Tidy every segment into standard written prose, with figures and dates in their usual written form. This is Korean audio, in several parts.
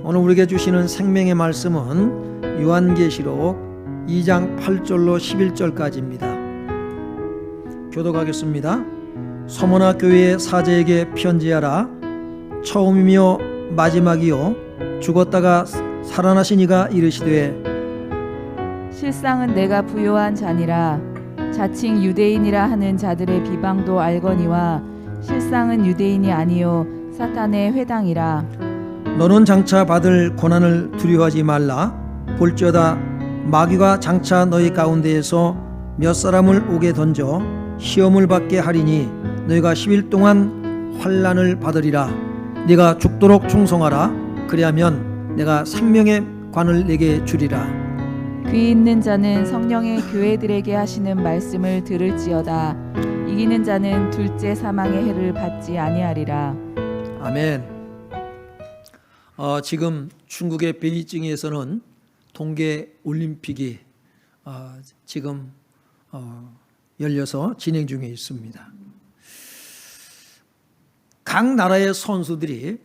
오늘 우리에게 주시는 생명의 말씀은 요한계시록 2장 8절로 11절까지입니다. 교독하겠습니다. 서머나 교회의 사제에게 편지하라. 처음이며 마지막이요 죽었다가 살아나신 이가 이르시되 실상은 내가 부요한 자니라. 자칭 유대인이라 하는 자들의 비방도 알거니와 실상은 유대인이 아니요 사탄의 회당이라. 너는 장차 받을 고난을 두려워하지 말라. 볼지어다 마귀가 장차 너희 가운데에서 몇 사람을 오게 던져 시험을 받게 하리니 너희가 10일 동안 환난을 받으리라. 네가 죽도록 충성하라. 그리하면 내가 생명의 관을 내게 주리라. 귀 있는 자는 성령의 교회들에게 하시는 말씀을 들을지어다. 이기는 자는 둘째 사망의 해를 받지 아니하리라. 아멘. 지금 중국의 베이징에서는 동계 올림픽이 지금 열려서 진행 중에 있습니다. 각 나라의 선수들이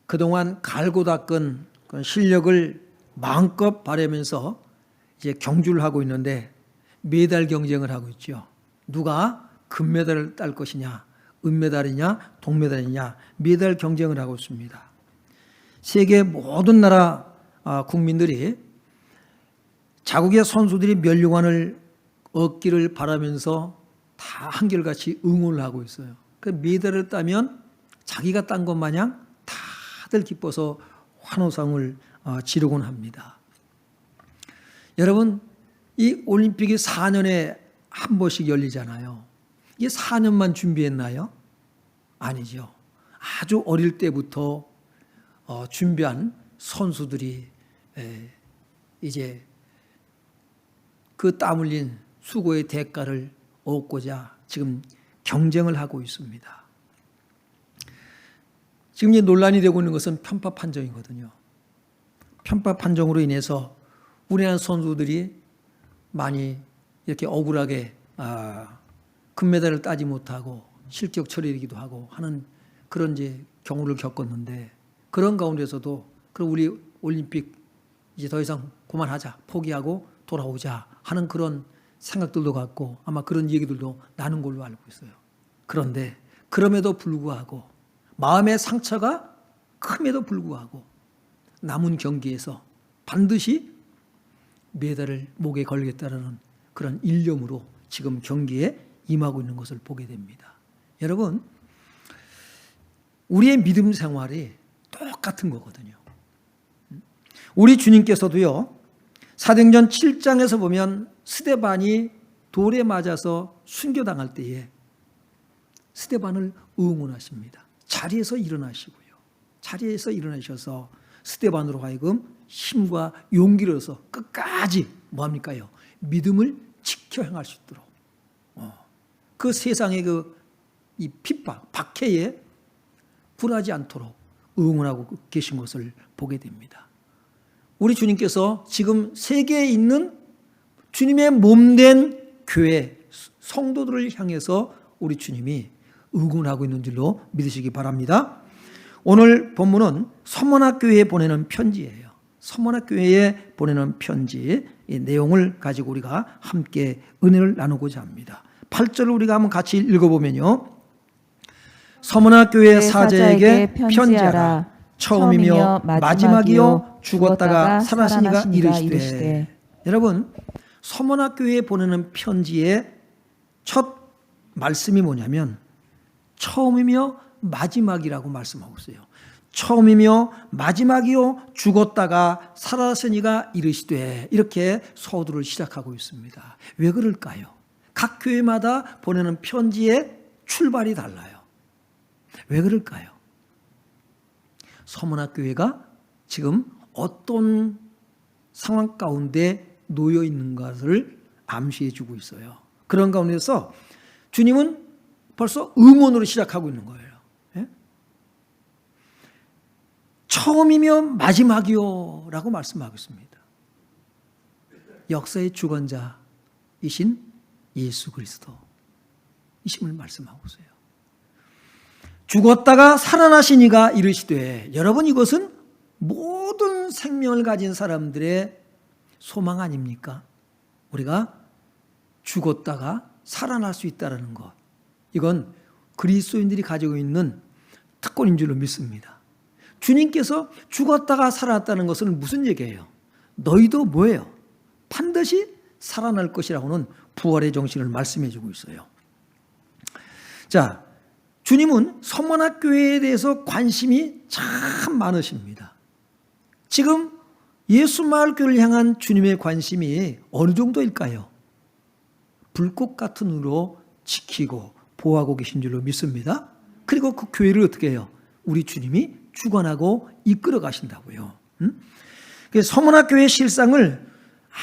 그동안 갈고 닦은 실력을 마음껏 바라면서 이제 경주를 하고 있는데 메달 경쟁을 하고 있죠. 누가 금메달을 딸 것이냐, 은메달이냐, 동메달이냐 메달 경쟁을 하고 있습니다. 세계 모든 나라 국민들이 자국의 선수들이 면류관을 얻기를 바라면서 다 한결같이 응원을 하고 있어요. 그 메달을 따면 자기가 딴 것 마냥 다들 기뻐서 환호성을 지르곤 합니다. 여러분, 이 올림픽이 4년에 한 번씩 열리잖아요. 이게 4년만 준비했나요? 아니죠. 아주 어릴 때부터 준비한 선수들이 이제 그 땀 흘린 수고의 대가를 얻고자 지금 경쟁을 하고 있습니다. 지금 이제 논란이 되고 있는 것은 편파 판정이거든요. 편파 판정으로 인해서 우리나라 선수들이 많이 이렇게 억울하게 금메달을 따지 못하고 실격 처리이기도 하고 하는 그런 이제 경우를 겪었는데, 그런 가운데서도 그럼 우리 올림픽 이제 더 이상 그만하자, 포기하고 돌아오자 하는 그런 생각들도 갖고 아마 그런 얘기들도 나는 걸로 알고 있어요. 그런데 그럼에도 불구하고 마음의 상처가 큼에도 불구하고 남은 경기에서 반드시 메달을 목에 걸겠다는 그런 일념으로 지금 경기에 임하고 있는 것을 보게 됩니다. 여러분, 우리의 믿음 생활이 똑같은 거거든요. 우리 주님께서도요, 사도행전 7장에서 보면 스데반이 돌에 맞아서 순교당할 때에 스데반을 응원하십니다. 자리에서 일어나시고요. 자리에서 일어나셔서 스데반으로 하여금 힘과 용기를 얻어서 끝까지 뭐합니까요? 믿음을 지켜 행할 수 있도록 그 세상의 이 핍박, 박해에 굴하지 않도록 응원하고 계신 것을 보게 됩니다. 우리 주님께서 지금 세계에 있는 주님의 몸된 교회 성도들을 향해서 우리 주님이 응원하고 있는 줄로 믿으시기 바랍니다. 오늘 본문은 서머나 교회에 보내는 편지예요. 서머나 교회에 보내는 편지, 이 내용을 가지고 우리가 함께 은혜를 나누고자 합니다. 8절을 우리가 한번 같이 읽어보면요. 서머나 교회 사제에게 편지하라. 처음이며 마지막이요 죽었다가 살아나신 이가 이르시되. 여러분, 서머나 교회에 보내는 편지의 첫 말씀이 뭐냐면 처음이며 마지막이라고 말씀하고 있어요. 처음이며 마지막이요 죽었다가 살아나신 이가 이르시되, 이렇게 서두를 시작하고 있습니다. 왜 그럴까요? 각 교회마다 보내는 편지의 출발이 달라요. 왜 그럴까요? 서머나 교회가 지금 어떤 상황 가운데 놓여 있는 것을 암시해 주고 있어요. 그런 가운데서 주님은 벌써 응원으로 시작하고 있는 거예요. 예? 처음이며 마지막이요 라고 말씀하고 있습니다. 역사의 주관자이신 예수 그리스도 이심을 말씀하고 있어요. 죽었다가 살아나신 이가 이르시되, 여러분 이것은 모든 생명을 가진 사람들의 소망 아닙니까? 우리가 죽었다가 살아날 수 있다는 것. 이건 그리스도인들이 가지고 있는 특권인 줄로 믿습니다. 주님께서 죽었다가 살아났다는 것은 무슨 얘기예요? 너희도 뭐예요? 반드시 살아날 것이라고는 부활의 정신을 말씀해 주고 있어요. 자, 주님은 서문학교회에 대해서 관심이 참 많으십니다. 지금 예수마을교회를 향한 주님의 관심이 어느 정도일까요? 불꽃 같은 눈으로 지키고 보호하고 계신 줄로 믿습니다. 그리고 그 교회를 어떻게 해요? 우리 주님이 주관하고 이끌어 가신다고요. 서문학교회의 실상을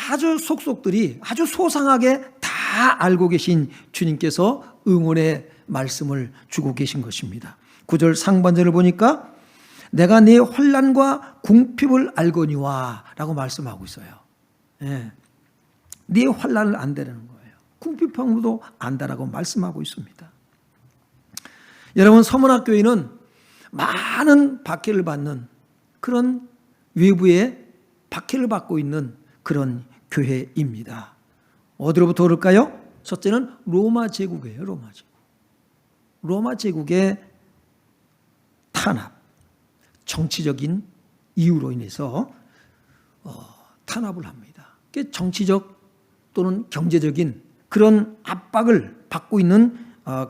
아주 속속들이 아주 소상하게 다 알고 계신 주님께서 응원의 말씀을 주고 계신 것입니다. 9절 상반절을 보니까 내가 네 환난과 궁핍을 알거니와 라고 말씀하고 있어요. 네 환난을 안다라는 거예요. 궁핍함도 안다라고 말씀하고 있습니다. 여러분, 서문학교회는 많은 박해를 받는 그런 외부의 박해를 받고 있는 그런 교회입니다. 어디로부터 그럴까요? 첫째는 로마 제국이에요. 로마 제국. 로마 제국의 탄압, 정치적인 이유로 인해서 탄압을 합니다. 정치적 또는 경제적인 그런 압박을 받고 있는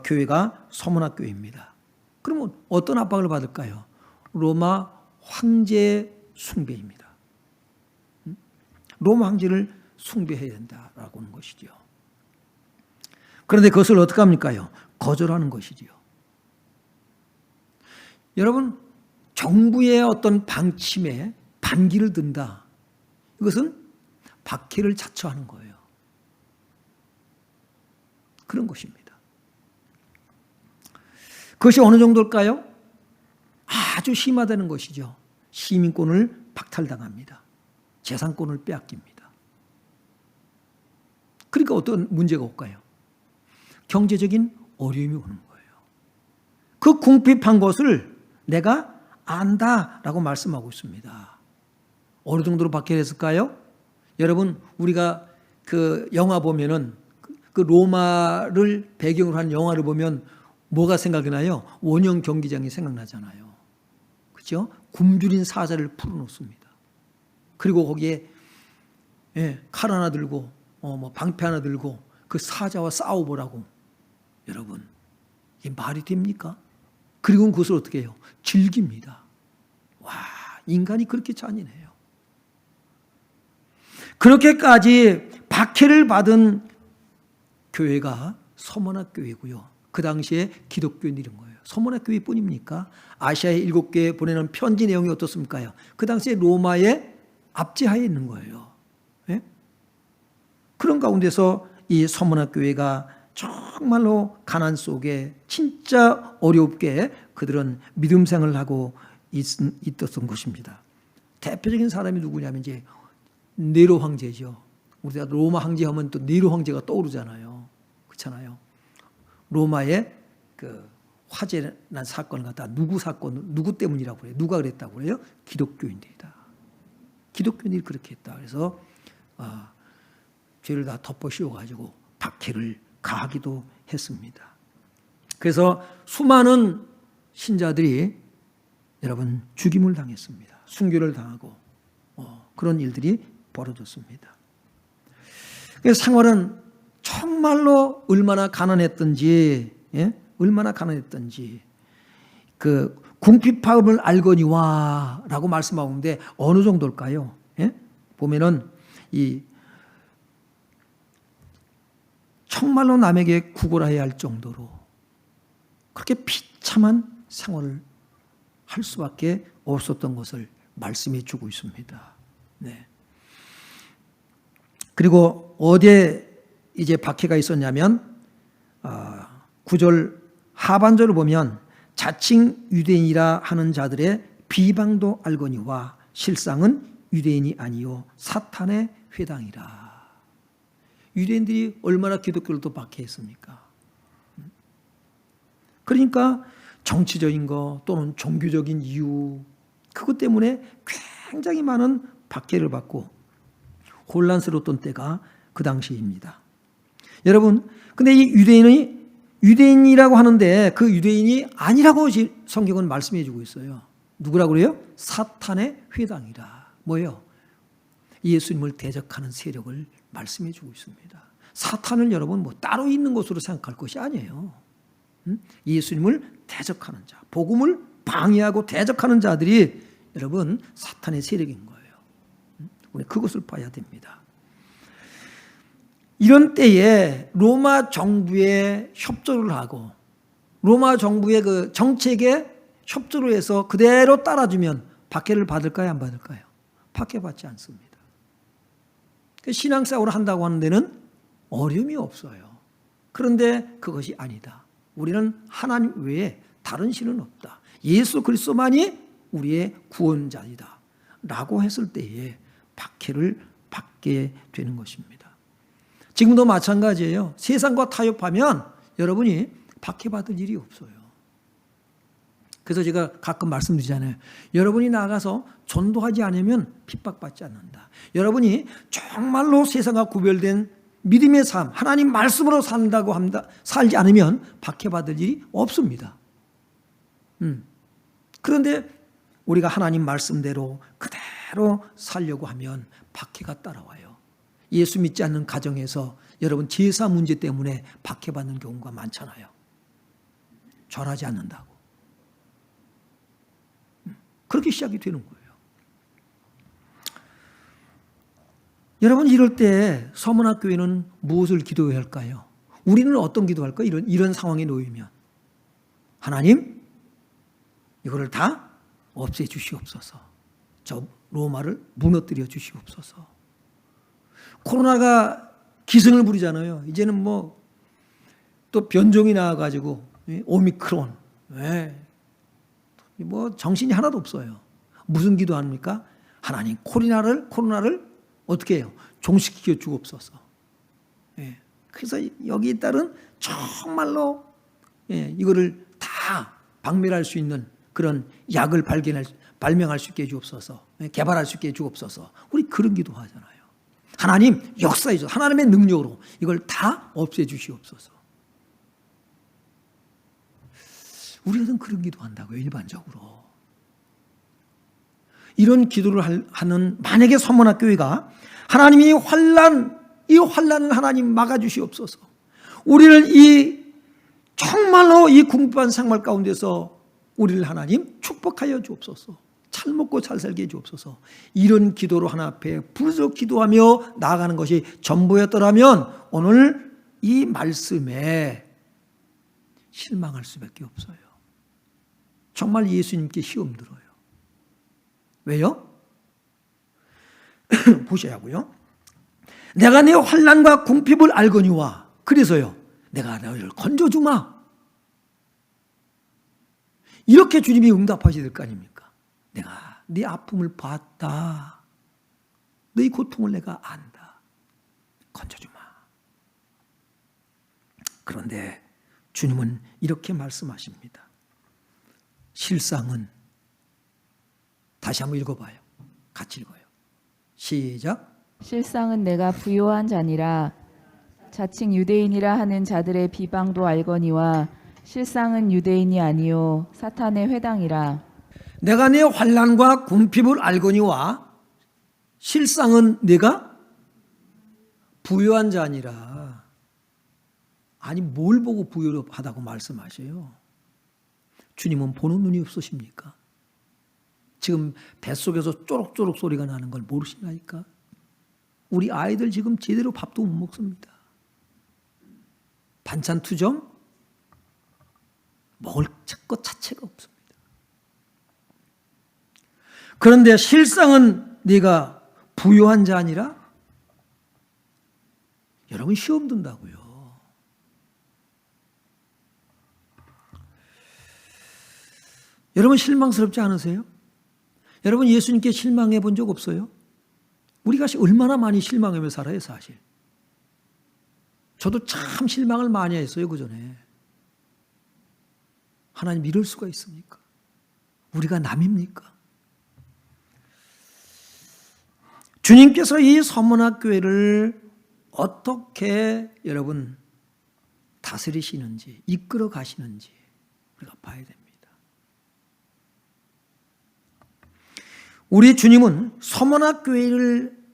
교회가 서문학교회입니다. 그러면 어떤 압박을 받을까요? 로마 황제 숭배입니다. 로마 황제를 숭배해야 된다라고 하는 것이죠. 그런데 그것을 어떻게 합니까요? 거절하는 것이지요. 여러분, 정부의 어떤 방침에 반기를 든다. 이것은 박해를 자처하는 거예요. 그런 것입니다. 그것이 어느 정도일까요? 아주 심하다는 것이죠. 시민권을 박탈당합니다. 재산권을 빼앗깁니다. 그러니까 어떤 문제가 올까요? 경제적인 어려움이 오는 거예요. 그 궁핍한 것을 내가 안다라고 말씀하고 있습니다. 어느 정도로 박해했을까요? 여러분, 우리가 그 영화 보면은 그 로마를 배경으로 한 영화를 보면 뭐가 생각이 나요? 원형 경기장이 생각나잖아요. 그렇죠? 굶주린 사자를 풀어놓습니다. 그리고 거기에 칼 하나 들고 방패 하나 들고 그 사자와 싸워보라고. 여러분, 이게 말이 됩니까? 그리고 그것을 어떻게 해요? 즐깁니다. 와, 인간이 그렇게 잔인해요. 그렇게까지 박해를 받은 교회가 서문학교회고요. 그 당시에 기독교인들인 거예요. 서문학교회뿐입니까? 아시아의 7개에 보내는 편지 내용이 어떻습니까? 그 당시에 로마의 압제하에 있는 거예요. 네? 그런 가운데서 이 서문학교회가 정말로 가난 속에 진짜 어렵게 그들은 믿음 생활을 하고 있었던 것입니다. 대표적인 사람이 누구냐면 이제 네로 황제죠. 우리가 로마 황제 하면 또 네로 황제가 떠오르잖아요. 그렇잖아요. 로마의 그 화재 난 사건을 갖다 누구 때문이라고 그래요? 누가 그랬다고 그래요? 기독교인들이다. 기독교인들이 그렇게 했다. 그래서 죄를 다 덮어 씌워가지고 박해를 가하기도 했습니다. 그래서 수많은 신자들이 여러분 죽임을 당했습니다. 순교를 당하고 그런 일들이 벌어졌습니다. 그래서 생활은 정말로 얼마나 가난했던지, 얼마나 가난했던지 그 궁핍함을 알거니와라고 말씀하고 있는데 어느 정도일까요? 보면은 이 정말로 남에게 구걸해야 할 정도로 그렇게 비참한 생활을 할 수밖에 없었던 것을 말씀해 주고 있습니다. 네. 그리고 어디에 이제 박해가 있었냐면 9절 하반절을 보면 자칭 유대인이라 하는 자들의 비방도 알거니와 실상은 유대인이 아니요 사탄의 회당이라. 유대인들이 얼마나 기독교를 또 박해했습니까? 그러니까 정치적인 거 또는 종교적인 이유 그것 때문에 굉장히 많은 박해를 받고 혼란스러웠던 때가 그 당시입니다. 여러분, 근데 이 유대인이라고 하는데 그 유대인이 아니라고 성경은 말씀해 주고 있어요. 누구라고 그래요? 사탄의 회당이라. 뭐예요? 예수님을 대적하는 세력을 말씀해 주고 있습니다. 사탄을 여러분 뭐 따로 있는 것으로 생각할 것이 아니에요. 예수님을 대적하는 자, 복음을 방해하고 대적하는 자들이 여러분 사탄의 세력인 거예요. 우리 그것을 봐야 됩니다. 이런 때에 로마 정부에 협조를 하고 로마 정부의 그 정책에 협조를 해서 그대로 따라주면 박해를 받을까요? 안 받을까요? 박해받지 않습니다. 신앙생활을 한다고 하는 데는 어려움이 없어요. 그런데 그것이 아니다. 우리는 하나님 외에 다른 신은 없다. 예수 그리스도만이 우리의 구원자이다. 라고 했을 때에 박해를 받게 되는 것입니다. 지금도 마찬가지예요. 세상과 타협하면 여러분이 박해받을 일이 없어요. 그래서 제가 가끔 말씀드리잖아요. 여러분이 나가서 전도하지 않으면 핍박받지 않는다. 여러분이 정말로 세상과 구별된 믿음의 삶, 하나님 말씀으로 산다고 합니다. 살지 않으면 박해받을 일이 없습니다. 그런데 우리가 하나님 말씀대로 그대로 살려고 하면 박해가 따라와요. 예수 믿지 않는 가정에서 여러분 제사 문제 때문에 박해받는 경우가 많잖아요. 절하지 않는다고. 그렇게 시작이 되는 거예요. 여러분 이럴 때 서문학교회는 무엇을 기도해야 할까요? 우리는 어떤 기도할까요? 이런 상황에 놓이면 하나님 이거를 다 없애 주시옵소서. 저 로마를 무너뜨려 주시옵소서. 코로나가 기승을 부리잖아요. 이제는 뭐 또 변종이 나와가지고 오미크론, 뭐 정신이 하나도 없어요. 무슨 기도합니까? 하나님 코로나를 어떻게 해요? 종식시켜 주옵소서. 그래서 여기에 따른 정말로 이거를 다 박멸할 수 있는 그런 약을 발명할 수 있게 해주옵소서. 개발할 수 있게 해주옵소서. 우리 그런 기도하잖아요. 하나님 역사해 주소서. 하나님의 능력으로 이걸 다 없애 주시옵소서. 우리는 그런 기도한다고요. 일반적으로. 이런 기도를 하는 만약에 서문학교회가 하나님이 이 환난을 하나님 막아주시옵소서. 우리를 정말로 이 궁핍한 생활 가운데서 우리를 하나님 축복하여 주옵소서. 잘 먹고 잘 살게 해 주옵소서. 이런 기도로 하나 앞에 부르짖어 기도하며 나아가는 것이 전부였더라면 오늘 이 말씀에 실망할 수밖에 없어요. 정말 예수님께 시험 들어요. 왜요? 보셔야고요. 내가 내 환난과 궁핍을 알거니와 그래서요. 내가 너를 건져주마. 이렇게 주님이 응답하셔야 될 거 아닙니까? 내가 네 아픔을 봤다. 너희 고통을 내가 안다. 건져주마. 그런데 주님은 이렇게 말씀하십니다. 실상은 다시 한번 읽어봐요. 같이 읽어요. 시작. 실상은 내가 부요한 자니라. 자칭 유대인이라 하는 자들의 비방도 알거니와 실상은 유대인이 아니요 사탄의 회당이라. 내가 내 환난과 궁핍을 알거니와 실상은 내가 부요한 자니라. 아니 뭘 보고 부요하다고 말씀하셔요? 주님은 보는 눈이 없으십니까? 지금 뱃속에서 쪼록쪼록 소리가 나는 걸 모르시나이까? 우리 아이들 지금 제대로 밥도 못 먹습니다. 반찬 투정? 먹을 것 자체가 없습니다. 그런데 실상은 네가 부요한 자 아니라? 여러분 시험 든다고요. 여러분 실망스럽지 않으세요? 여러분 예수님께 실망해 본 적 없어요? 우리가 얼마나 많이 실망하며 살아요 사실. 저도 참 실망을 많이 했어요 그전에. 하나님 이럴 수가 있습니까? 우리가 남입니까? 주님께서 이 서문학교회를 어떻게 여러분 다스리시는지, 이끌어 가시는지 우리가 봐야 됩니다. 우리 주님은 서문학교회를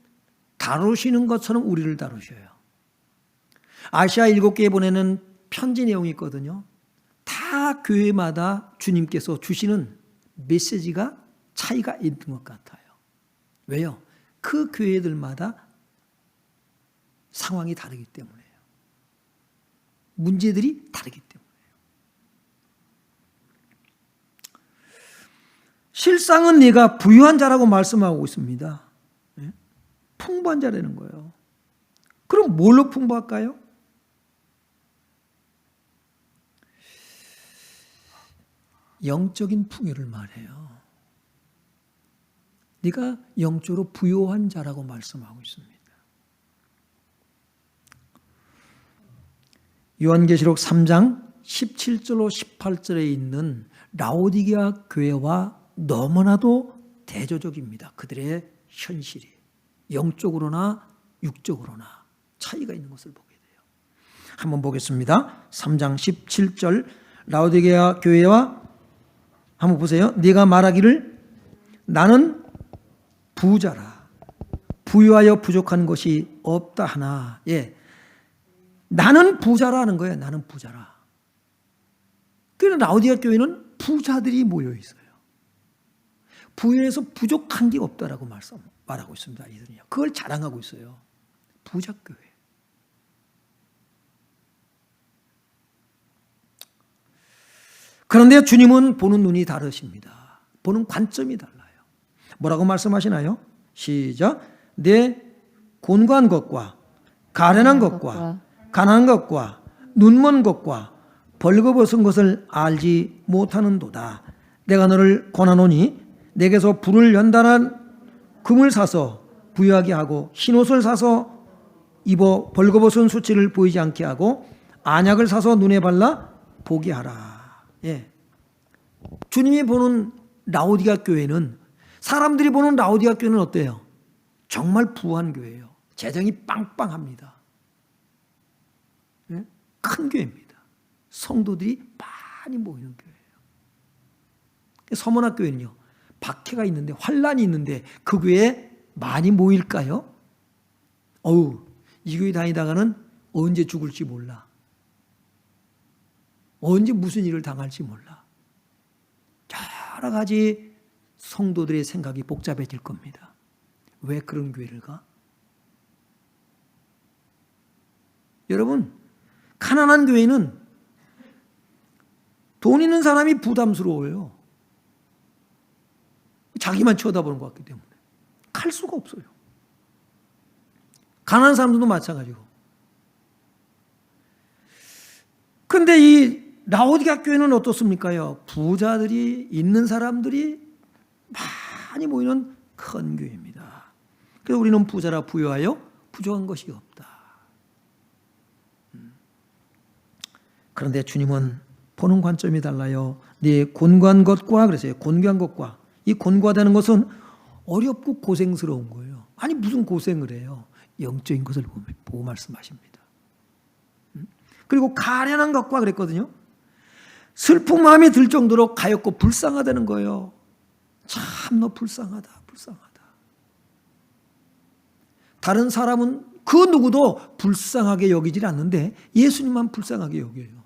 다루시는 것처럼 우리를 다루셔요. 아시아 7개에 보내는 편지 내용이 있거든요. 다 교회마다 주님께서 주시는 메시지가 차이가 있는 것 같아요. 왜요? 그 교회들마다 상황이 다르기 때문에요. 문제들이 다르기 때문에요. 실상은 네가 부유한 자라고 말씀하고 있습니다. 풍부한 자라는 거예요. 그럼 뭘로 풍부할까요? 영적인 풍요를 말해요. 네가 영적으로 부유한 자라고 말씀하고 있습니다. 요한계시록 3장 17절로 18절에 있는 라오디게아 교회와 너무나도 대조적입니다. 그들의 현실이 영적으로나 육적으로나 차이가 있는 것을 보게 돼요. 한번 보겠습니다. 3장 17절 라오디게아 교회와 한번 보세요. 네가 말하기를 나는 부자라 부유하여 부족한 것이 없다 하나. 예, 나는 부자라는 거예요. 나는 부자라. 그래서 라오디게아 교회는 부자들이 모여 있어요. 부유해서 부족한 게 없다라고 말하고 있습니다. 이들은요. 그걸 자랑하고 있어요. 부자 교회. 그런데 주님은 보는 눈이 다르십니다. 보는 관점이 달라요. 뭐라고 말씀하시나요? 시작. 내 곤고한 것과 가련한 것과 가난한 것과 눈먼 것과 벌거벗은 것을 알지 못하는도다. 내가 너를 권하노니 내게서 불을 연단한 금을 사서 부유하게 하고 흰옷을 사서 입어 벌거벗은 수치를 보이지 않게 하고 안약을 사서 눈에 발라 보게 하라. 예. 주님이 보는 라오디게아 교회는, 사람들이 보는 라오디게아 교회는 어때요? 정말 부한 교회예요. 재정이 빵빵합니다. 예? 큰 교회입니다. 성도들이 많이 모이는 교회예요. 서문학 교회는요, 박해가 있는데, 환란이 있는데 그 교회에 많이 모일까요? 이 교회 다니다가는 언제 죽을지 몰라. 언제 무슨 일을 당할지 몰라. 여러 가지 성도들의 생각이 복잡해질 겁니다. 왜 그런 교회를 가? 여러분, 가난한 교회는 돈 있는 사람이 부담스러워요. 자기만 쳐다보는 것 같기 때문에 갈 수가 없어요. 가난한 사람들도 마찬가지고. 근데 이 라오디게아 교회는 어떻습니까요? 부자들이 있는 사람들이 많이 모이는 큰 교회입니다. 그래서 우리는 부자라 부유하여 부족한 것이 없다. 그런데 주님은 보는 관점이 달라요. 네 곤고한 것과, 그랬어요. 곤고한 것과. 이 곤고하다는 것은 어렵고 고생스러운 거예요. 아니 무슨 고생을 해요. 영적인 것을 보고 말씀하십니다. 그리고 가련한 것과 그랬거든요. 슬픈 마음이 들 정도로 가엾고 불쌍하다는 거예요. 참 너 불쌍하다. 다른 사람은 그 누구도 불쌍하게 여기질 않는데 예수님만 불쌍하게 여겨요.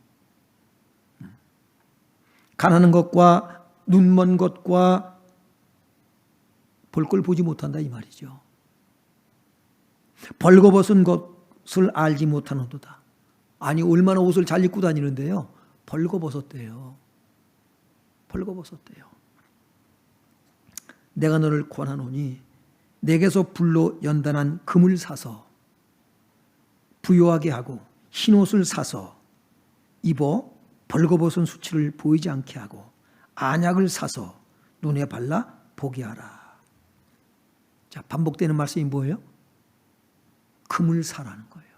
가난한 것과 눈먼 것과 볼 걸 보지 못한다 이 말이죠. 벌거벗은 것을 알지 못하는도다. 아니 얼마나 옷을 잘 입고 다니는데요. 벌거벗었대요. 내가 너를 권하노니 내게서 불로 연단한 금을 사서 부유하게 하고 흰옷을 사서 입어 벌거벗은 수치를 보이지 않게 하고 안약을 사서 눈에 발라 보게 하라. 자, 반복되는 말씀이 뭐예요? 금을 사라는 거예요.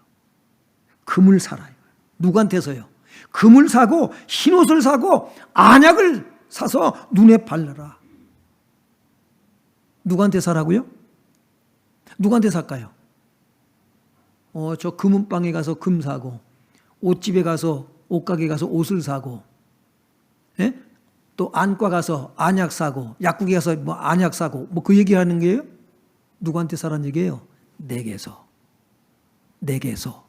금을 사라. 누구한테서요? 금을 사고 흰옷을 사고 안약을 사서 눈에 발라라. 누구한테 사라고요? 누구한테 살까요? 저 금은방에 가서 금 사고, 옷집에 가서, 옷가게 가서 옷을 사고, 예? 또 안과 가서 안약 사고, 약국에 가서 뭐 안약 사고, 뭐 그 얘기하는 게요? 누구한테 사라는 얘기예요? 내게서. 내게서.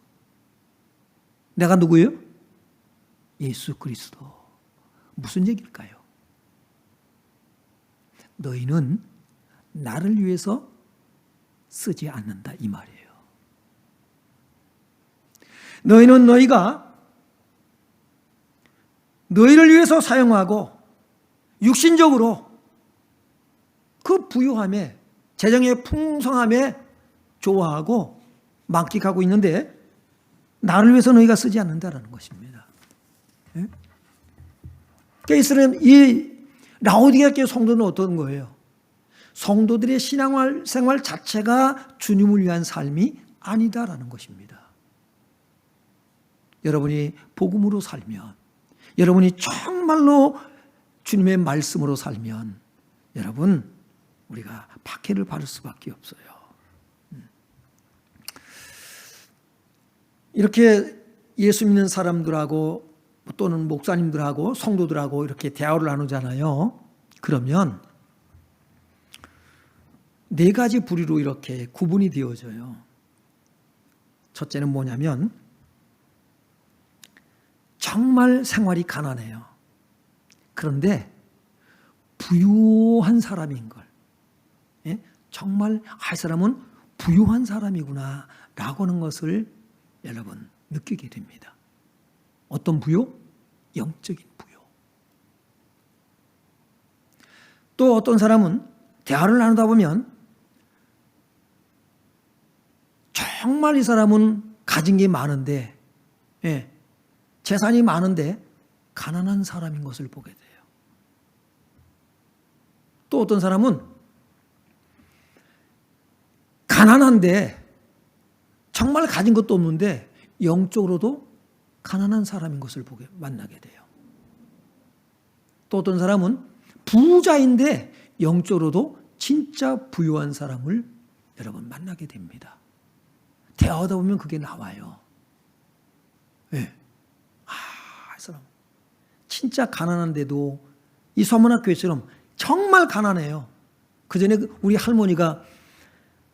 내가 누구예요? 예수 그리스도. 무슨 얘기일까요? 너희는 나를 위해서 쓰지 않는다 이 말이에요. 너희는 너희가 너희를 위해서 사용하고 육신적으로 그 부유함에 재정의 풍성함에 좋아하고 만끽하고 있는데 나를 위해서 너희가 쓰지 않는다라는 것입니다. 그러니까 이 라오디게아 교회 성도는 어떤 거예요? 성도들의 신앙생활 자체가 주님을 위한 삶이 아니다라는 것입니다. 여러분이 복음으로 살면, 여러분이 정말로 주님의 말씀으로 살면 여러분 우리가 박해를 받을 수밖에 없어요. 이렇게 예수 믿는 사람들하고 또는 목사님들하고 성도들하고 이렇게 대화를 나누잖아요. 그러면 네 가지 부류로 이렇게 구분이 되어져요. 첫째는 뭐냐면 정말 생활이 가난해요. 그런데 부유한 사람인 걸. 예? 정말 이 사람은 부유한 사람이구나 라고 하는 것을 여러분 느끼게 됩니다. 어떤 부요? 영적인 부요. 또 어떤 사람은 대화를 나누다 보면 정말 이 사람은 가진 게 많은데, 예, 재산이 많은데 가난한 사람인 것을 보게 돼요. 또 어떤 사람은 가난한데 정말 가진 것도 없는데 영적으로도 가난한 사람인 것을 만나게 돼요. 또 어떤 사람은 부자인데 영적으로도 진짜 부유한 사람을 여러분 만나게 됩니다. 대화하다 보면 그게 나와요. 네. 이 사람 진짜 가난한데도 이 서문학교회처럼 정말 가난해요. 그전에 우리 할머니가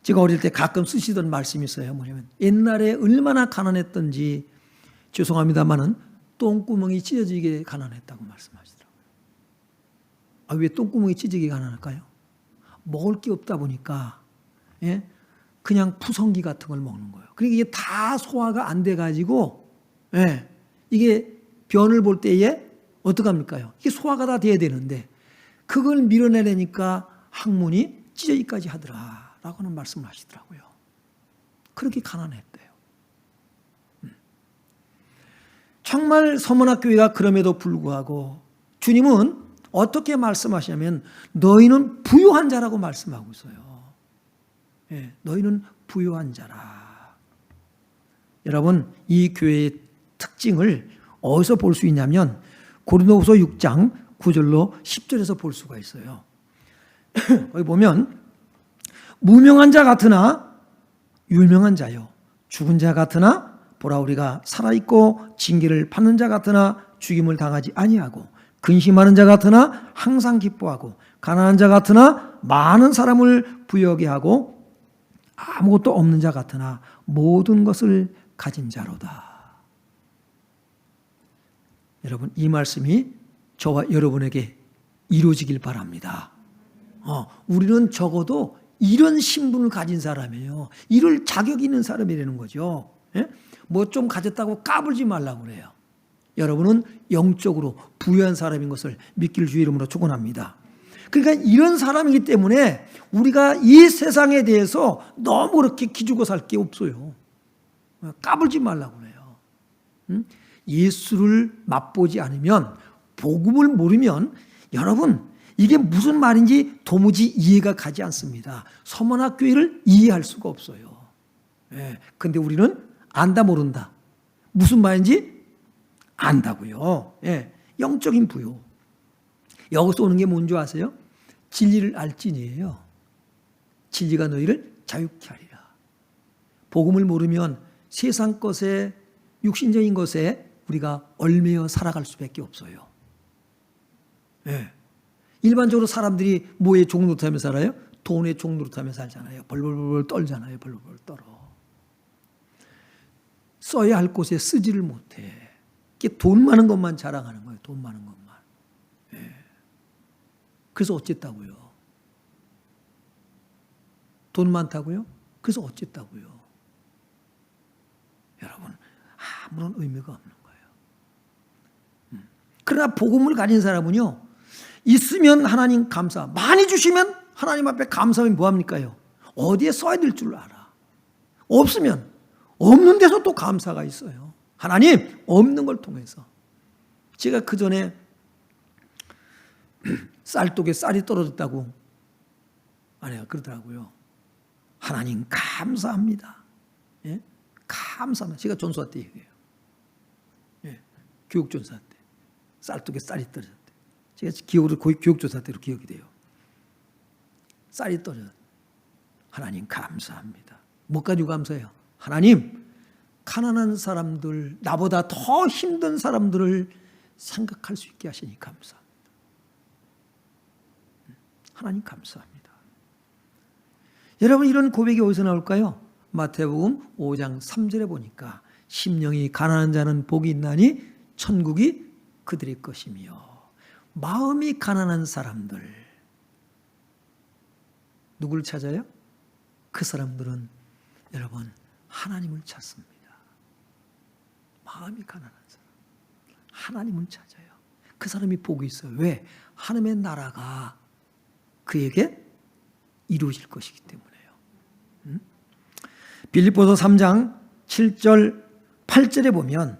제가 어릴 때 가끔 쓰시던 말씀이 있어요. 뭐냐면 옛날에 얼마나 가난했던지 죄송합니다만은 똥구멍이 찢어지게 가난했다고 말씀하시더라고요. 왜 똥구멍이 찢어지게 가난할까요? 먹을 게 없다 보니까, 예? 그냥 푸성기 같은 걸 먹는 거예요. 그러니까 이게 다 소화가 안 돼가지고, 예? 이게 변을 볼 때에 어떡합니까요? 이게 소화가 다 돼야 되는데 그걸 밀어내려니까 항문이 찢어지기까지 하더라라고 하는 말씀을 하시더라고요. 그렇게 가난했대요. 정말 서문학교회가 그럼에도 불구하고 주님은 어떻게 말씀하시냐면 너희는 부유한 자라고 말씀하고 있어요. 예, 너희는 부유한 자라. 여러분 이 교회의 특징을 어디서 볼 수 있냐면 고린도후서 6장 9절로 10절에서 볼 수가 있어요. 거기 보면 무명한 자 같으나 유명한 자요, 죽은 자 같으나 보라 우리가 살아있고 징계를 받는 자 같으나 죽임을 당하지 아니하고, 근심하는 자 같으나 항상 기뻐하고, 가난한 자 같으나 많은 사람을 부유하게 하고, 아무것도 없는 자 같으나 모든 것을 가진 자로다. 여러분 이 말씀이 저와 여러분에게 이루어지길 바랍니다. 우리는 적어도 이런 신분을 가진 사람이에요. 이럴 자격이 있는 사람이라는 거죠. 예? 뭐 좀 가졌다고 까불지 말라고 그래요. 여러분은 영적으로 부유한 사람인 것을 믿기를 주의 이름으로 축원합니다. 그러니까 이런 사람이기 때문에 우리가 이 세상에 대해서 너무 그렇게 기죽어 살 게 없어요. 까불지 말라고 그래요. 예수를 맛보지 않으면, 복음을 모르면 여러분 이게 무슨 말인지 도무지 이해가 가지 않습니다. 서문학교회를 이해할 수가 없어요. 근데 우리는 안다 모른다. 무슨 말인지 안다고요. 영적인 부요. 여기서 오는 게 뭔지 아세요? 진리를 알진이에요. 진리가 너희를 자유케 하리라. 복음을 모르면 세상 것에, 육신적인 것에 우리가 얽매여 살아갈 수밖에 없어요. 네. 일반적으로 사람들이 뭐에 종노릇하며 살아요? 돈에 종노릇하며 살잖아요. 벌벌벌 떨잖아요. 벌벌벌 떨어. 써야 할 곳에 쓰지를 못해. 이게 돈 많은 것만 자랑하는 거예요. 돈 많은 것만. 네. 그래서 어쨌다고요? 돈 많다고요? 그래서 어쨌다고요? 여러분, 아무런 의미가 없는 거예요. 그러나 복음을 가진 사람은요, 있으면 하나님 감사, 많이 주시면 하나님 앞에 감사하면 뭐합니까요? 어디에 써야 될 줄 알아. 없으면 없는 데서 또 감사가 있어요. 하나님 없는 걸 통해서. 제가 그 전에 쌀독에 쌀이 떨어졌다고 아내가 그러더라고요. 하나님 감사합니다. 예? 감사합니다. 제가 전수할 때 얘기해요. 예. 교육전사 때 쌀독에 쌀이 떨어졌대. 제가 기억으로 교육조사 때로 기억이 돼요. 쌀이 떨어졌. 하나님 감사합니다. 뭐 가지고 감사해요? 하나님, 가난한 사람들, 나보다 더 힘든 사람들을 생각할 수 있게 하시니 감사합니다. 하나님 감사합니다. 여러분, 이런 고백이 어디서 나올까요? 마태복음 5장 3절에 보니까 심령이 가난한 자는 복이 있나니 천국이 그들의 것이며, 마음이 가난한 사람들, 누구를 찾아요? 그 사람들은 여러분 하나님을 찾습니다. 마음이 가난한 사람, 하나님을 찾아요. 그 사람이 복이 있어요. 왜? 하나님의 나라가 그에게 이루어질 것이기 때문에요. 빌립보서 3장 7절 8절에 보면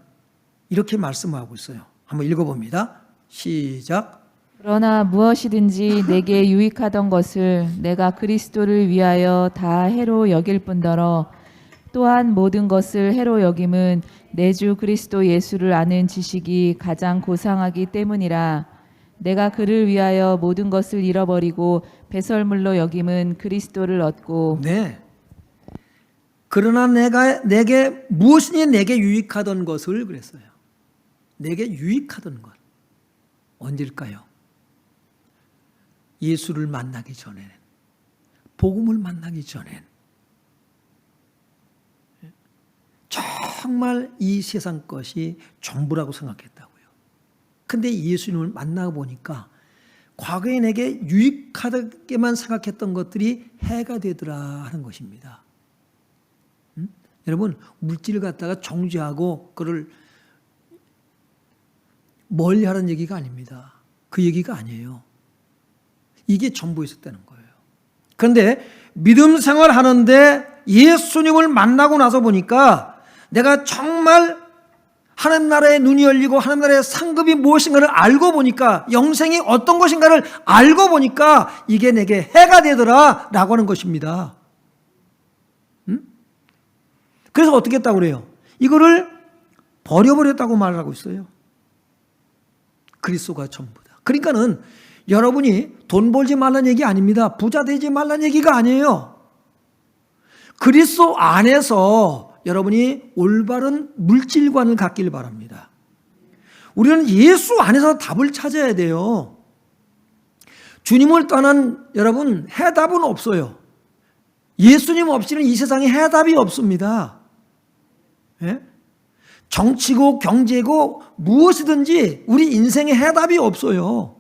이렇게 말씀하고 있어요. 한번 읽어봅니다. 시작. 그러나 무엇이든지 내게 유익하던 것을 내가 그리스도를 위하여 다 해로 여길 뿐더러 또한 모든 것을 해로 여김은 내 주 그리스도 예수를 아는 지식이 가장 고상하기 때문이라. 내가 그를 위하여 모든 것을 잃어버리고 배설물로 여김은 그리스도를 얻고. 네. 그러나 내게 무엇이니 내게 유익하던 것을 그랬어요. 내게 유익하던 것. 언제일까요? 예수를 만나기 전에는, 복음을 만나기 전엔 정말 이 세상 것이 전부라고 생각했다고요. 근데 예수님을 만나고 보니까 과거에 내게 유익하게만 생각했던 것들이 해가 되더라 하는 것입니다. 여러분, 물질을 갖다가 정죄하고 그를 멀리하라는 얘기가 아닙니다. 그 얘기가 아니에요. 이게 전부 있었다는 거예요. 그런데 믿음 생활하는데 예수님을 만나고 나서 보니까 내가 정말 하나님 나라의 눈이 열리고 하나님 나라의 상급이 무엇인가를 알고 보니까, 영생이 어떤 것인가를 알고 보니까 이게 내게 해가 되더라 라고 하는 것입니다. 그래서 어떻게 했다고 그래요? 이거를 버려버렸다고 말하고 있어요. 그리스도가 전부다. 그러니까는 여러분이 돈 벌지 말라는 얘기 아닙니다. 부자 되지 말라는 얘기가 아니에요. 그리스도 안에서 여러분이 올바른 물질관을 갖길 바랍니다. 우리는 예수 안에서 답을 찾아야 돼요. 주님을 떠난 여러분 해답은 없어요. 예수님 없이는 이 세상에 해답이 없습니다. 예? 정치고 경제고 무엇이든지 우리 인생에 해답이 없어요.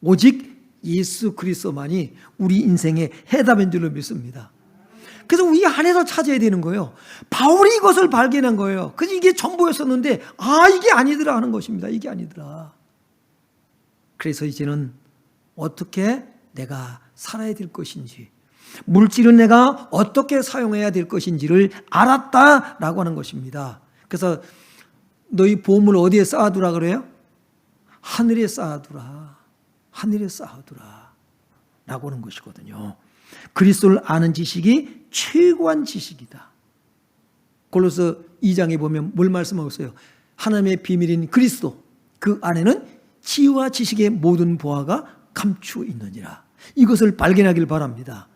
오직 예수 그리스도만이 우리 인생의 해답인 줄로 믿습니다. 그래서 우리 안에서 찾아야 되는 거예요. 바울이 이것을 발견한 거예요. 그래서 이게 전부였었는데 이게 아니더라 하는 것입니다. 이게 아니더라. 그래서 이제는 어떻게 내가 살아야 될 것인지, 물질은 내가 어떻게 사용해야 될 것인지를 알았다라고 하는 것입니다. 그래서 너희 보물을 어디에 쌓아두라 그래요? 하늘에 쌓아두라. 하늘에 쌓아두라 라고 하는 것이거든요. 그리스도를 아는 지식이 최고한 지식이다. 골로새 2장에 보면 뭘 말씀하고 있어요? 하나님의 비밀인 그리스도, 그 안에는 지혜와 지식의 모든 보화가 감추어 있느니라. 이것을 발견하길 바랍니다.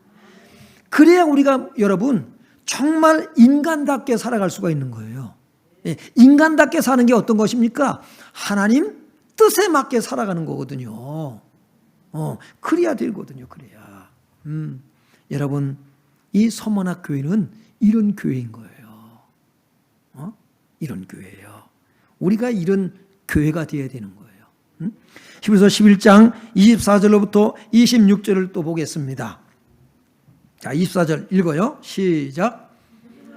그래야 우리가 여러분 정말 인간답게 살아갈 수가 있는 거예요. 예, 인간답게 사는 게 어떤 것입니까? 하나님 뜻에 맞게 살아가는 거거든요. 그래야 되거든요. 그래야. 여러분 이 서머나 교회는 이런 교회인 거예요. 이런 교회예요. 우리가 이런 교회가 되어야 되는 거예요. 히브리서 11장 24절로부터 26절을 또 보겠습니다. 자, 24절 읽어요. 시작.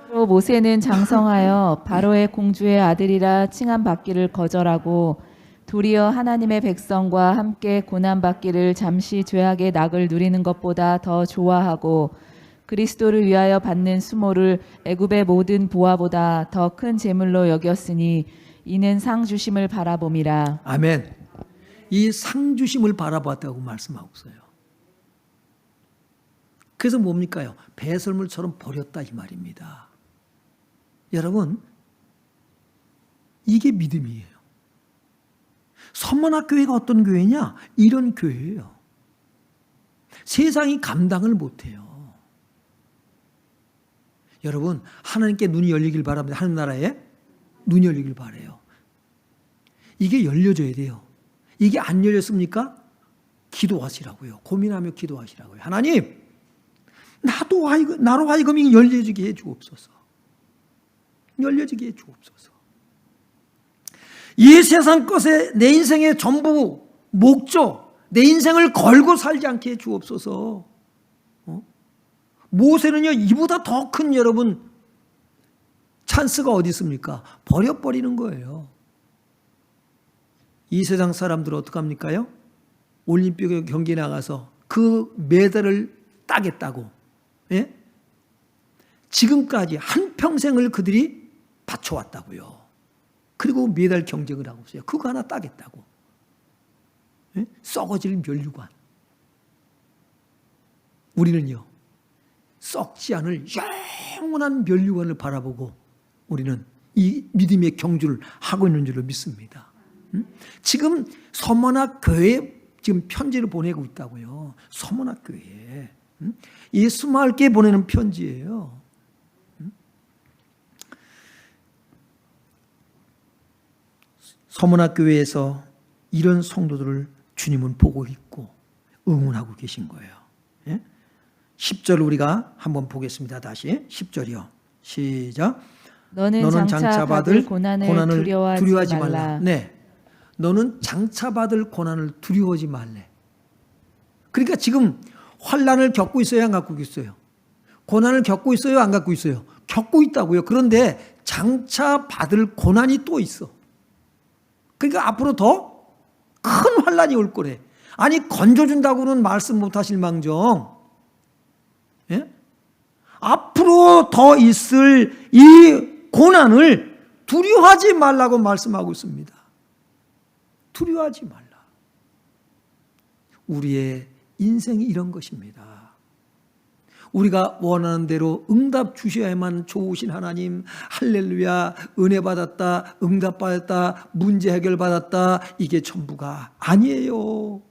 또 모세는 장성하여 바로의 공주의 아들이라 칭함받기를 거절하고 도리어 하나님의 백성과 함께 고난받기를 잠시 죄악의 낙을 누리는 것보다 더 좋아하고 그리스도를 위하여 받는 수모를 애굽의 모든 보화보다 더 큰 재물로 여겼으니 이는 상 주심을 바라봄이라. 아멘. 이 상 주심을 바라보았다고 말씀하고 있어요. 그래서 뭡니까요? 배설물처럼 버렸다 이 말입니다. 여러분 이게 믿음이에요. 선문학교회가 어떤 교회냐? 이런 교회예요. 세상이 감당을 못해요. 여러분 하나님께 눈이 열리길 바랍니다. 하나님 나라에 눈이 열리길 바라요. 이게 열려져야 돼요. 이게 안 열렸습니까? 기도하시라고요. 고민하며 기도하시라고요. 하나님 나로 하여금 이게 열려지게 해 주옵소서. 열려지게 해 주옵소서. 이 세상 것에 내 인생의 전부 목적, 내 인생을 걸고 살지 않게 해 주옵소서. 모세는요 이보다 더 큰 여러분 찬스가 어디 있습니까? 버려버리는 거예요. 이 세상 사람들은 어떡합니까요? 올림픽 경기에 나가서 그 메달을 따겠다고, 예? 지금까지 한평생을 그들이 바쳐왔다고요. 그리고 메달 경쟁을 하고 있어요. 그거 하나 따겠다고. 예? 썩어질 면류관. 우리는요 썩지 않을 영원한 면류관을 바라보고 우리는 이 믿음의 경주를 하고 있는 줄로 믿습니다. 지금 서문학 교회에 지금 편지를 보내고 있다고요. 서문학 교회에. 이 수마을교회에 보내는 편지예요. 서문학 교회에서 이런 성도들을 주님은 보고 있고 응원하고 계신 거예요. 10절 우리가 한번 보겠습니다. 다시 10절이요. 시작. 너는 장차 받을 고난을 두려워하지 말라. 네, 너는 장차 받을 고난을 두려워하지 말래. 그러니까 지금 환난을 겪고 있어요, 안 겪고 있어요? 고난을 겪고 있어요, 안 겪고 있어요? 겪고 있다고요. 그런데 장차 받을 고난이 또 있어. 그러니까 앞으로 더 큰 환난이 올 거래. 아니 건져준다고는 말씀 못하실 망정, 예? 앞으로 더 있을 이 고난을 두려워하지 말라고 말씀하고 있습니다. 두려워하지 말라. 우리의 인생이 이런 것입니다. 우리가 원하는 대로 응답 주셔야만 좋으신 하나님, 할렐루야, 은혜 받았다, 응답 받았다, 문제 해결 받았다, 이게 전부가 아니에요.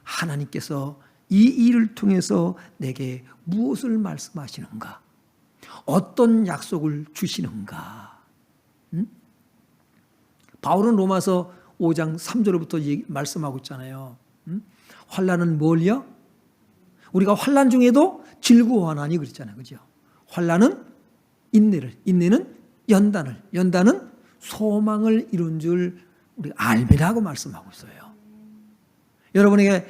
하나님께서 이 일을 통해서 내게 무엇을 말씀하시는가? 어떤 약속을 주시는가? 바울은 로마서 5장 3절부터 말씀하고 있잖아요. 환난은 뭘요? 우리가 환난 중에도 즐거워하나니 그랬잖아요. 그죠? 환난은 인내를, 인내는 연단을, 연단은 소망을 이룬 줄 우리가 알미라고 말씀하고 있어요. 여러분에게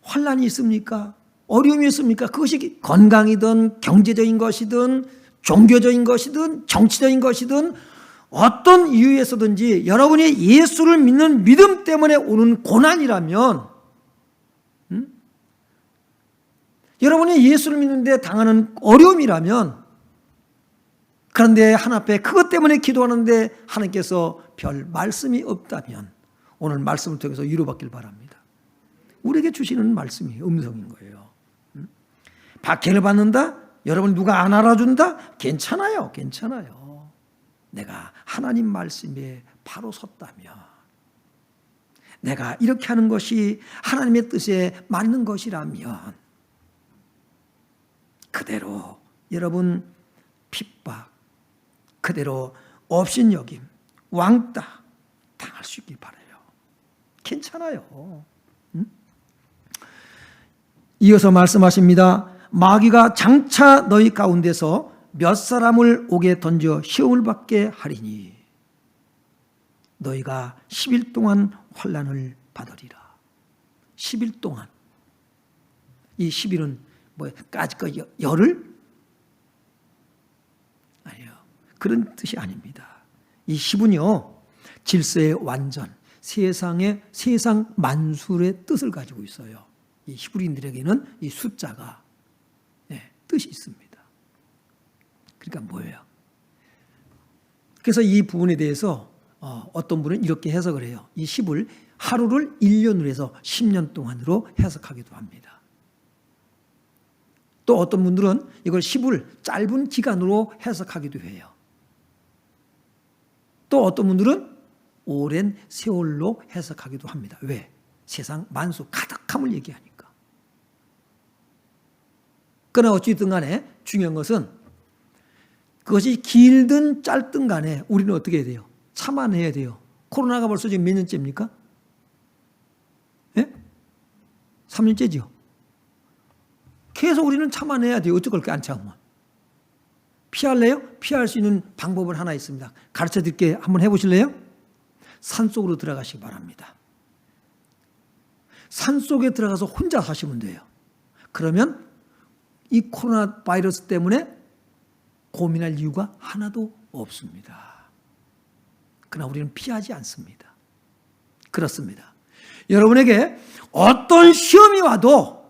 환난이 있습니까? 어려움이 있습니까? 그것이 건강이든 경제적인 것이든 종교적인 것이든 정치적인 것이든 어떤 이유에서든지 여러분이 예수를 믿는 믿음 때문에 오는 고난이라면, 여러분이 예수를 믿는데 당하는 어려움이라면, 그런데 하나님 앞에 그것 때문에 기도하는데 하나님께서 별 말씀이 없다면 오늘 말씀을 통해서 위로받길 바랍니다. 우리에게 주시는 말씀이 음성인 거예요. 박해를 받는다? 여러분 누가 안 알아준다? 괜찮아요. 괜찮아요. 내가 하나님 말씀에 바로 섰다면, 내가 이렇게 하는 것이 하나님의 뜻에 맞는 것이라면 그대로 여러분 핍박, 그대로 업신여김, 왕따 당할 수 있길 바라요. 괜찮아요. 이어서 말씀하십니다. 마귀가 장차 너희 가운데서 몇 사람을 옥에 던져 시험을 받게 하리니 너희가 10일 동안 환난을 받으리라. 10일 동안. 이 10일은 뭐 까짓 열흘? 아니요. 그런 뜻이 아닙니다. 이 10은요. 질서의 완전, 세상 만술의 뜻을 가지고 있어요. 이 히브리인들에게는 이 숫자가 뜻이 있습니다. 그러니까 뭐예요? 그래서 이 부분에 대해서 어떤 분은 이렇게 해석을 해요. 이 10을 하루를 1년으로 해서 10년 동안으로 해석하기도 합니다. 또 어떤 분들은 이걸 10을 짧은 기간으로 해석하기도 해요. 또 어떤 분들은 오랜 세월로 해석하기도 합니다. 왜? 세상 만수 가득함을 얘기하니까. 그러나 어찌됐든 간에 중요한 것은 그것이 길든 짧든 간에 우리는 어떻게 해야 돼요? 참아내야 돼요. 코로나가 벌써 지금 몇 년째입니까? 예? 3년째죠. 계속 우리는 참아내야 돼요. 어쩔 걸 안 참으면. 피할래요? 피할 수 있는 방법은 하나 있습니다. 가르쳐 드릴게 한번 해보실래요? 산속으로 들어가시기 바랍니다. 산속에 들어가서 혼자 사시면 돼요. 그러면 이 코로나 바이러스 때문에 고민할 이유가 하나도 없습니다. 그러나 우리는 피하지 않습니다. 그렇습니다. 여러분에게 어떤 시험이 와도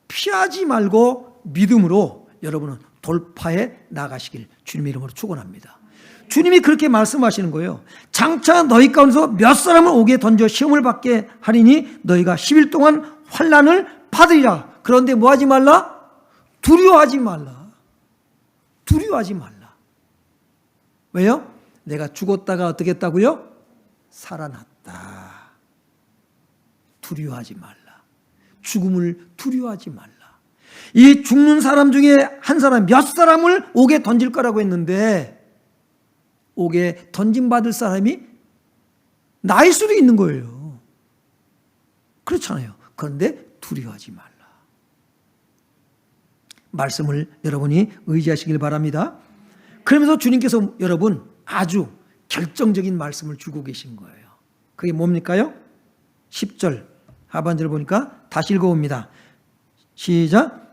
피하지 말고 믿음으로 여러분은 돌파해 나가시길 주님의 이름으로 축원합니다. 주님이 그렇게 말씀하시는 거예요. 장차 너희 가운데서 몇 사람을 옥에 던져 시험을 받게 하리니 너희가 10일 동안 환난을 받으리라. 그런데 뭐 하지 말라? 두려워하지 말라. 두려워하지 말라. 왜요? 내가 죽었다가 어떻게 했다고요? 살아났다. 두려워하지 말라. 죽음을 두려워하지 말라. 이 죽는 사람 중에 한 사람, 몇 사람을 옥에 던질 거라고 했는데 옥에 던짐받을 사람이 나일 수도 있는 거예요. 그렇잖아요. 그런데 두려워하지 말라. 말씀을 여러분이 의지하시길 바랍니다. 그러면서 주님께서 여러분 아주 결정적인 말씀을 주고 계신 거예요. 그게 뭡니까요? 10절 하반절 보니까 다시 읽어봅니다. 시작.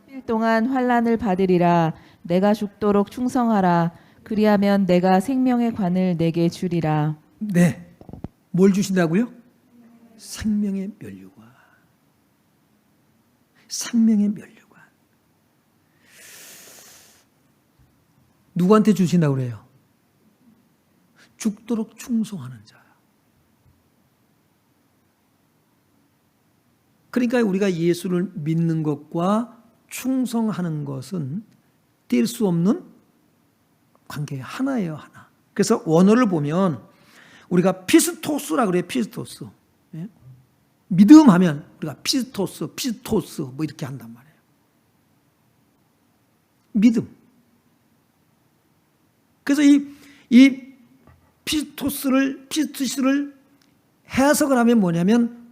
10일 동안 환난을 받으리라. 내가 죽도록 충성하라. 그리하면 내가 생명의 관을 내게 주리라. 네. 뭘 주신다고요? 생명의 면류관. 생명의 면류관. 누구한테 주신다고 그래요? 죽도록 충성하는 자. 그러니까 우리가 예수를 믿는 것과 충성하는 것은 뗄 수 없는 관계 하나예요, 하나. 그래서 원어를 보면 우리가 피스토스라고 그래요, 피스토스. 예? 믿음 하면 우리가 피스토스 뭐 이렇게 한단 말이에요. 믿음. 그래서 이 피스토스를 해석을 하면 뭐냐면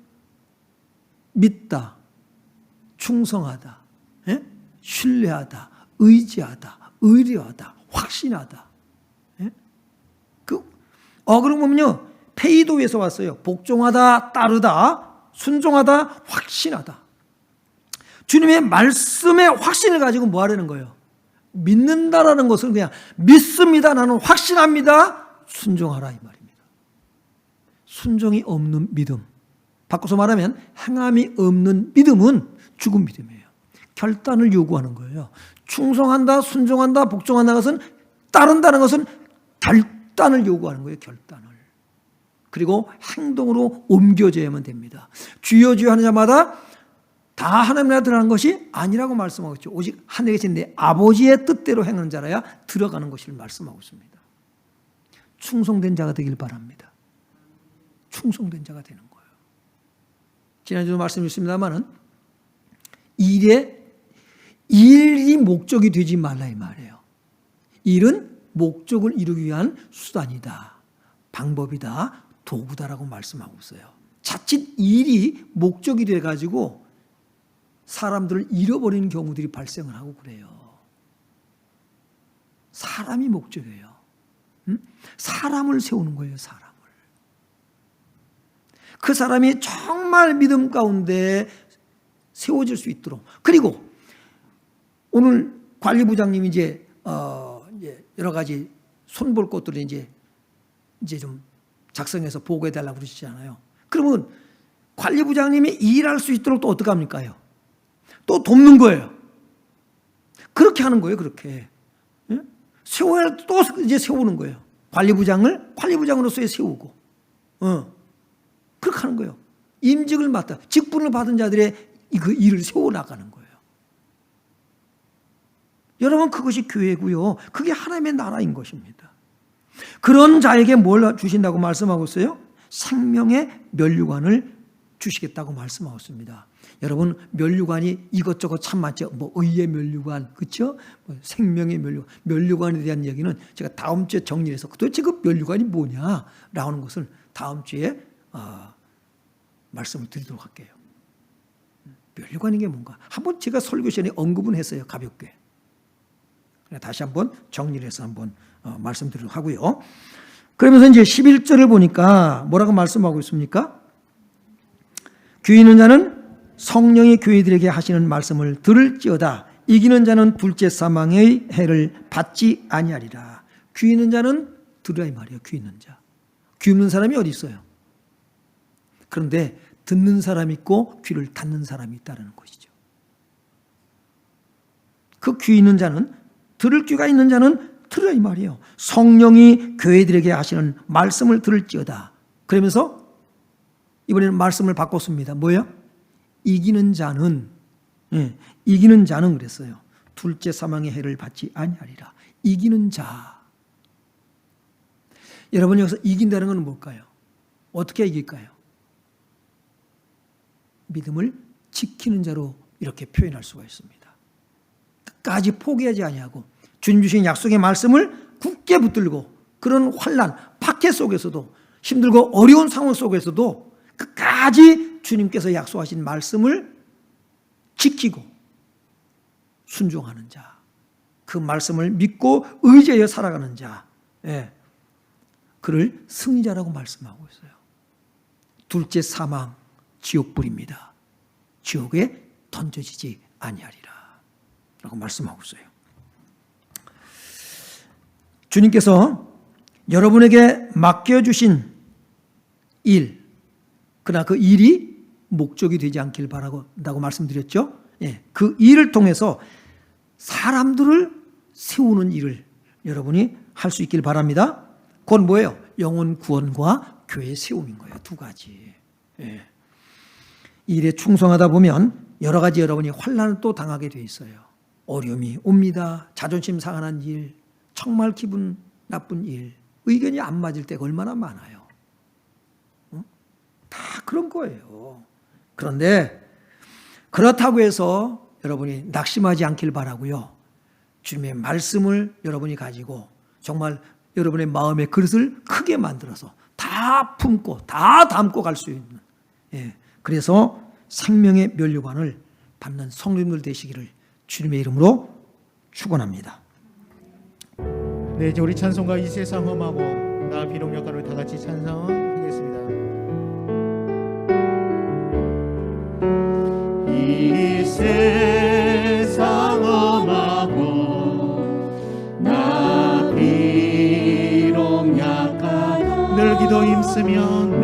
믿다, 충성하다, 예? 신뢰하다, 의지하다, 의뢰하다, 확신하다. 예? 그러고 보면요, 페이도에서 왔어요. 복종하다, 따르다, 순종하다, 확신하다. 주님의 말씀에 확신을 가지고 뭐 하려는 거예요? 믿는다라는 것은 그냥 믿습니다, 나는 확신합니다, 순종하라 이 말입니다. 순종이 없는 믿음, 바꿔서 말하면 행함이 없는 믿음은 죽은 믿음이에요. 결단을 요구하는 거예요. 충성한다, 순종한다, 복종한다 것은, 따른다는 것은 결단을 요구하는 거예요. 결단을. 그리고 행동으로 옮겨져야만 됩니다. 주여 주여 하는 자마다 다 하나님 나라에 들어가는 것이 아니라고 말씀하고 있죠. 오직 하늘에 계신 내 아버지의 뜻대로 행하는 자라야 들어가는 것을 말씀하고 있습니다. 충성된 자가 되길 바랍니다. 충성된 자가 되는 거예요. 지난주도 말씀드렸습니다마는 일이 목적이 되지 말라 이 말이에요. 일은 목적을 이루기 위한 수단이다, 방법이다, 도구다라고 말씀하고 있어요. 자칫 일이 목적이 돼가지고 사람들을 잃어버리는 경우들이 발생을 하고 그래요. 사람이 목적이에요. 사람을 세우는 거예요. 사람을. 그 사람이 정말 믿음 가운데 세워질 수 있도록. 그리고 오늘 관리부장님이 이제 여러 가지 손볼 것들을 이제 좀 작성해서 보고해달라고 그러시잖아요. 그러면 관리부장님이 일할 수 있도록 또 어떻게 합니까요? 또 돕는 거예요. 그렇게 하는 거예요. 그렇게. 세워야 또 이제 세우는 거예요. 관리부장을 관리부장으로서 세우고. 그렇게 하는 거예요. 임직을 맡아 직분을 받은 자들의 그 일을 세워나가는 거예요. 여러분, 그것이 교회고요. 그게 하나님의 나라인 것입니다. 그런 자에게 뭘 주신다고 말씀하고 있어요? 생명의 면류관을 주시겠다고 말씀하고 있습니다. 여러분, 면류관이 이것저것 참 많죠. 뭐 의의 면류관, 그렇죠? 생명의 면류관, 면류관에 대한 얘기는 제가 다음 주에 정리해서 도대체 그 면류관이 뭐냐라고 하는 것을 다음 주에 말씀을 드리도록 할게요. 면류관이 게 뭔가 한번 제가 설교 시간에 언급은 했어요. 가볍게. 다시 한번 정리를 해서 한번 말씀드리도록 하고요. 그러면서 이제 11절을 보니까 뭐라고 말씀하고 있습니까? 귀 있는 자는 성령이 교회들에게 하시는 말씀을 들을지어다. 이기는 자는 둘째 사망의 해를 받지 아니하리라. 귀 있는 자는 들으라 이 말이에요. 귀 있는 자. 귀 없는 사람이 어디 있어요? 그런데 듣는 사람이 있고 귀를 닫는 사람이 있다는 것이죠. 그 귀 있는 자는, 들을 귀가 있는 자는 들으라 이 말이에요. 성령이 교회들에게 하시는 말씀을 들을지어다. 그러면서 이번에는 말씀을 바꿨습니다. 뭐예요? 이기는 자는 그랬어요. 둘째 사망의 해를 받지 아니하리라. 이기는 자. 여러분, 여기서 이긴다는 건 뭘까요? 어떻게 이길까요? 믿음을 지키는 자로 이렇게 표현할 수가 있습니다. 끝까지 포기하지 아니하고 주님 주신 약속의 말씀을 굳게 붙들고 그런 환난, 박해 속에서도 힘들고 어려운 상황 속에서도 끝까지 주님께서 약속하신 말씀을 지키고 순종하는 자, 그 말씀을 믿고 의지하여 살아가는 자, 그를 승리자라고 말씀하고 있어요. 둘째 사망, 지옥불입니다. 지옥에 던져지지 아니하리라 라고 말씀하고 있어요. 주님께서 여러분에게 맡겨주신 일, 그러나 그 일이 목적이 되지 않길 바라고 말씀드렸죠. 그 일을 통해서 사람들을 세우는 일을 여러분이 할 수 있길 바랍니다. 그건 뭐예요? 영혼 구원과 교회 세움인 거예요. 두 가지. 일에 충성하다 보면 여러 가지 여러분이 환난을 또 당하게 돼 있어요. 어려움이 옵니다. 자존심 상하는 일, 정말 기분 나쁜 일, 의견이 안 맞을 때가 얼마나 많아요. 다 그런 거예요. 그런데 그렇다고 해서 여러분이 낙심하지 않길 바라고요. 주님의 말씀을 여러분이 가지고 정말 여러분의 마음의 그릇을 크게 만들어서 다 품고 다 담고 갈 수 있는, 그래서 생명의 면류관을 받는 성도님들 되시기를 주님의 이름으로 축원합니다. 네, 이제 우리 찬송가 이 세상 험하고 나 비록 약간을 다 같이 찬송하겠습니다. 이 세상 험하고 나 비록 약간 늘 기도 힘쓰면